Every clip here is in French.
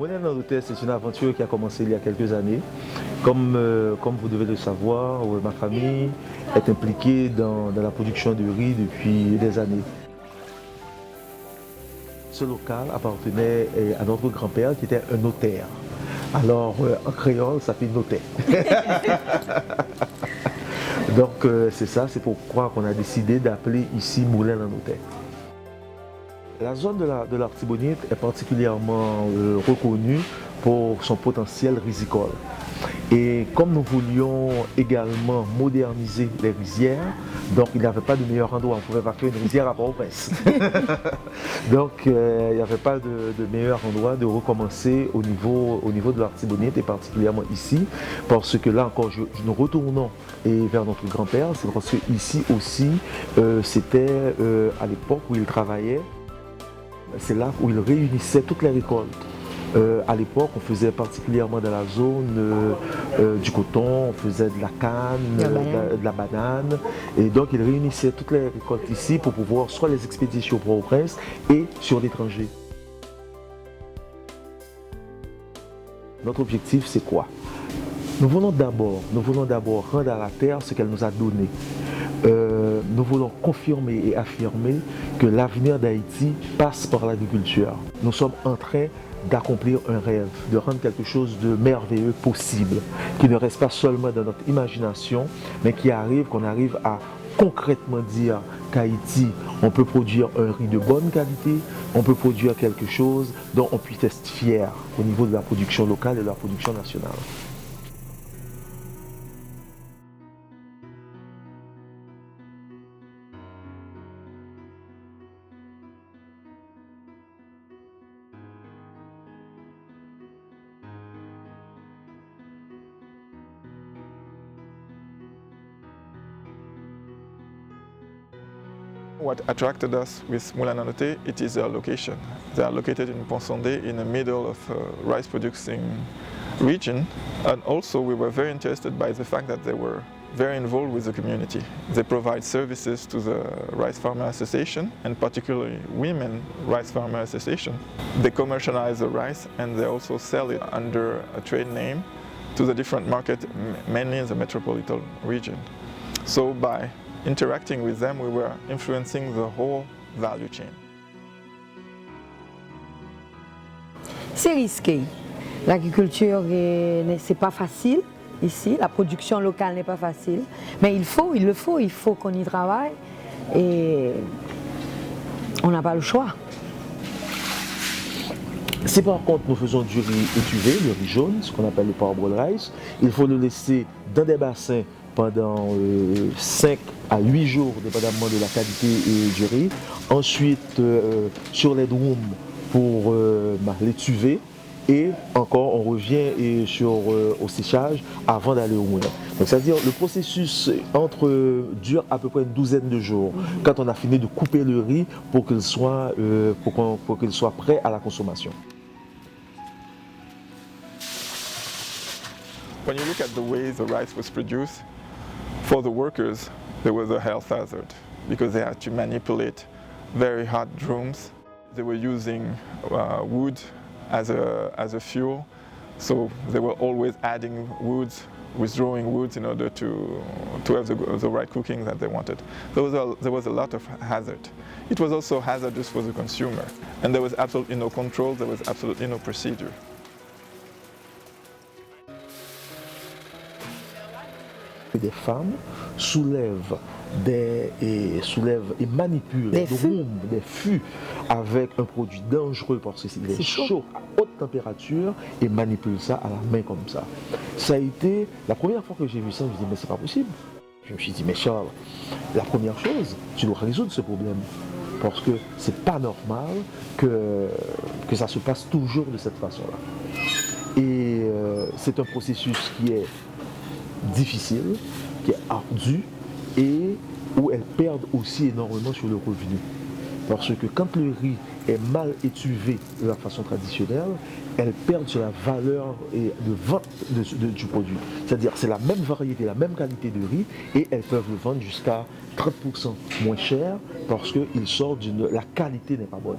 Moulin dans l'Hôtel, c'est une aventure qui a commencé il y a quelques années. Comme vous devez le savoir, ma famille est impliquée dans la production de riz depuis des années. Ce local appartenait à notre grand-père qui était un notaire. Alors, en créole, ça fait notaire. Donc, c'est ça, c'est pourquoi on a décidé d'appeler ici Moulin dans l'Hôtel. La zone de l'Artibonite est particulièrement reconnue pour son potentiel risicole. Et comme nous voulions également moderniser les rizières, donc il n'y avait pas de meilleur endroit, on ne pouvait pas faire une rizière à Port-au-Prince. Donc il n'y avait pas de meilleur endroit de recommencer au niveau de l'Artibonite et particulièrement ici, parce que là encore nous retournons vers notre grand-père, c'est parce que ici aussi c'était à l'époque où il travaillait. C'est là où il réunissait toutes les récoltes. À l'époque, on faisait particulièrement dans la zone du coton, on faisait de la canne, de la banane. Et donc, il réunissait toutes les récoltes ici pour pouvoir soit les expédier sur Port-au-Prince et sur l'étranger. Notre objectif, c'est quoi? Nous voulons d'abord rendre à la terre ce qu'elle nous a donné. Nous voulons confirmer et affirmer que l'avenir d'Haïti passe par l'agriculture. Nous sommes en train d'accomplir un rêve, de rendre quelque chose de merveilleux possible, qui ne reste pas seulement dans notre imagination, mais qu'on arrive à concrètement dire qu'Haïti, on peut produire un riz de bonne qualité, on peut produire quelque chose dont on puisse être fier au niveau de la production locale et de la production nationale. What attracted us with Moulin dans l'Hôtel, it is their location. They are located in Pont-Sondé, in the middle of a rice-producing region, and also we were very interested by the fact that they were very involved with the community. They provide services to the Rice Farmer Association, and particularly Women Rice Farmer Association. They commercialize the rice and they also sell it under a trade name to the different markets, mainly in the metropolitan region. So by interacting with them, we were influencing the whole value chain. C'est risqué. L'agriculture, c'est pas facile ici. La production locale n'est pas facile. Mais il faut qu'on y travaille. Et on n'a pas le choix. Si par contre nous faisons du riz étuvé, le riz jaune, ce qu'on appelle le parboiled rice, il faut le laisser dans des bassins pendant 5 à 8 jours, dépendamment de la qualité du riz. Ensuite, sur les drums pour l'étuver. Et encore, on revient au séchage avant d'aller au moulin. Donc, c'est-à-dire le processus dure à peu près une douzaine de jours quand on a fini de couper le riz pour qu'il soit prêt à la consommation. When you look at the way the rice was produced, for the workers, there was a health hazard because they had to manipulate very hot drums. They were using wood as a fuel, so they were always adding woods, withdrawing woods in order to have the right cooking that they wanted. There was a lot of hazard. It was also hazardous for the consumer, and there was absolutely no control, there was absolutely no procedure. Des femmes soulèvent et manipulent des fûts avec un produit dangereux parce qu'il est chaud à haute température et manipulent ça à la main comme ça. Ça a été la première fois que j'ai vu ça, je me suis dit mais c'est pas possible. Je me suis dit mais Charles, la première chose, tu dois résoudre ce problème parce que c'est pas normal que ça se passe toujours de cette façon-là. Et c'est un processus qui est difficile, qui est ardu et où elles perdent aussi énormément sur le revenu. Parce que quand le riz est mal étuvée de la façon traditionnelle, elles perdent sur la valeur et de vente du produit. C'est-à-dire c'est la même variété, la même qualité de riz et elles peuvent le vendre jusqu'à 30% moins cher parce qu'il sort la qualité n'est pas bonne.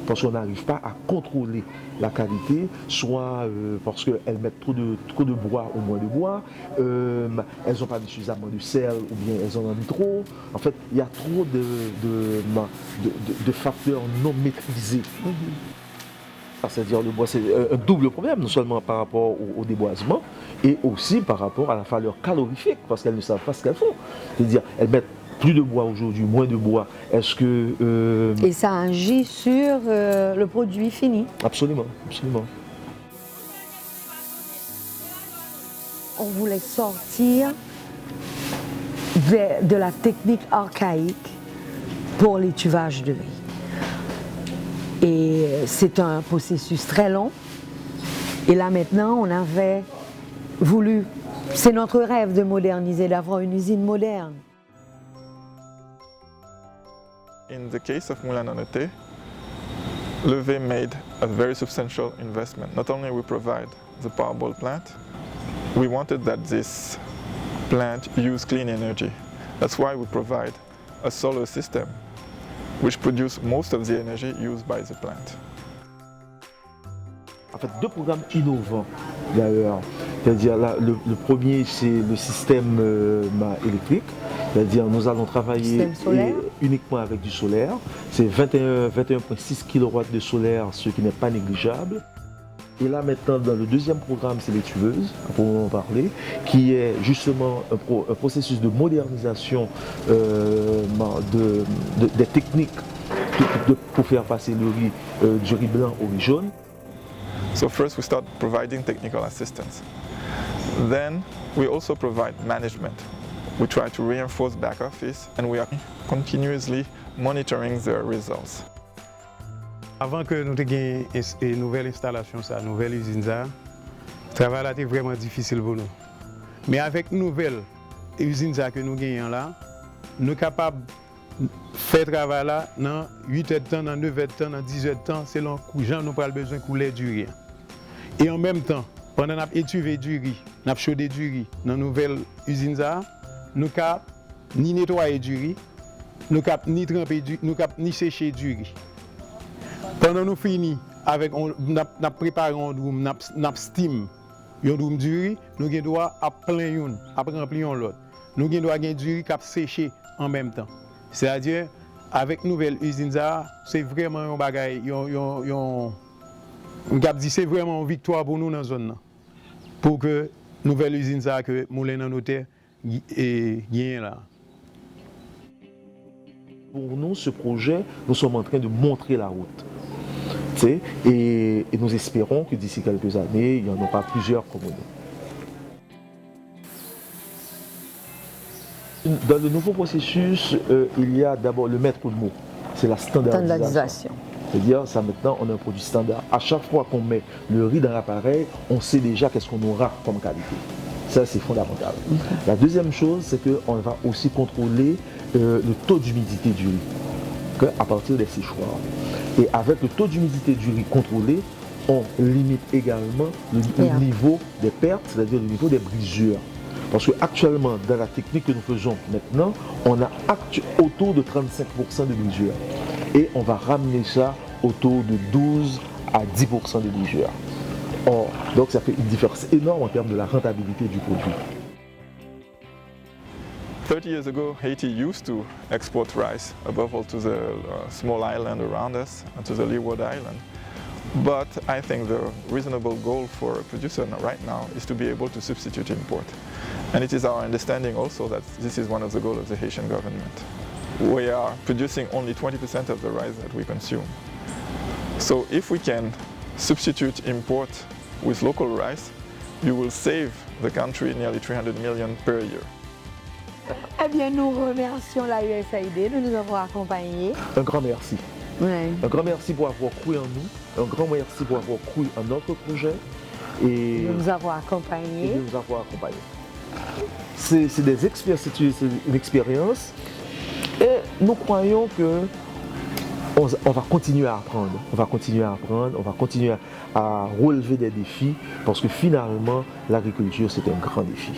Parce qu'on n'arrive pas à contrôler la qualité, soit parce qu'elles mettent trop de bois ou moins de bois, elles n'ont pas suffisamment de sel ou bien elles en ont mis trop. En fait, il y a trop de facteurs non maîtrisés. C'est-à-dire le bois, c'est un double problème, non seulement par rapport au déboisement, et aussi par rapport à la valeur calorifique, parce qu'elles ne savent pas ce qu'elles font. C'est-à-dire, elles mettent plus de bois aujourd'hui, moins de bois. Est-ce que... Et ça agit sur le produit fini. Absolument, absolument. On voulait sortir de la technique archaïque pour l'étuvage de riz. Et c'est un processus très long. Et là maintenant, on avait voulu, c'est notre rêve de moderniser, d'avoir une usine moderne. In the case of Moulin à Noter, Levé made a very substantial investment. Not only we provide the parboil plant, we wanted that this plant use clean energy. That's why we provide a solar system which produce most of the energy used by the plant. En fait, deux programmes innovants d'ailleurs. C'est-à-dire le premier, c'est le système électrique. C'est-à-dire nous allons travailler uniquement avec du solaire. C'est 21,6 kW de solaire, ce qui n'est pas négligeable. Et là maintenant, dans le deuxième programme, c'est les tubeuses, pour en parler, qui est justement un processus de modernisation des techniques pour faire passer le riz du riz blanc au riz jaune. So first we start providing technical assistance. Then we also provide management. We try to reinforce back office and we are continuously monitoring the results. Avant que nous ayons une nouvelle installation, une nouvelle usine, le travail était vraiment difficile pour nous. Mais avec la nouvelle usine que nous gagnons là, nous sommes capables de faire le travail là dans 8 heures de temps, dans 9 heures de temps, dans 10 heures de temps, selon les gens nous avons besoin de couler du riz. Et en même temps, pendant que nous avons étuvé du riz, nous avons chaudé du riz dans la nouvelle usine, nous avons ni nettoyer du riz, nous avons ni tremper du riz, nous avons ni sécher du riz. Pendant nous finissons avec, nous préparons un doum, nous steam un doum du riz, nous avons droit à plein une, à remplir l'autre. Nous avons droit à du riz qui a séché en même temps. C'est-à-dire, avec nouvelle usine, c'est vraiment un bagage, c'est vraiment une victoire pour nous dans la zone. Pour que la nouvelle usine que Moulin à Noter gagne là. Pour nous, ce projet, nous sommes en train de montrer la route. Et nous espérons que d'ici quelques années, il n'y en aura plusieurs comme nous. Dans le nouveau processus, il y a d'abord le maître mot, c'est la standardisation. C'est-à-dire, ça maintenant, on a un produit standard. À chaque fois qu'on met le riz dans l'appareil, on sait déjà qu'est-ce qu'on aura comme qualité. Ça, c'est fondamental. La deuxième chose, c'est qu'on va aussi contrôler le taux d'humidité du riz à partir des séchoirs. Et avec le taux d'humidité du riz contrôlé, on limite également le niveau des pertes, c'est-à-dire le niveau des brisures. Parce qu'actuellement, dans la technique que nous faisons maintenant, on a autour de 35% de brisures. Et on va ramener ça autour de 12 à 10% de brisures. Or, donc ça fait une différence énorme en termes de la rentabilité du produit. 30 years ago, Haiti used to export rice, above all to the small island around us, and to the Leeward Island. But I think the reasonable goal for a producer right now is to be able to substitute import. And it is our understanding also that this is one of the goals of the Haitian government. We are producing only 20% of the rice that we consume. So if we can substitute import with local rice, you will save the country nearly 300 million per year. Eh bien, nous remercions la USAID de nous avoir accompagnés. Un grand merci. Ouais. Un grand merci pour avoir cru en nous, un grand merci pour avoir cru en notre projet et de nous avoir accompagnés. C'est des expériences, c'est une expérience et nous croyons que on va continuer à apprendre, on va continuer à apprendre, on va continuer à relever des défis parce que finalement l'agriculture c'est un grand défi.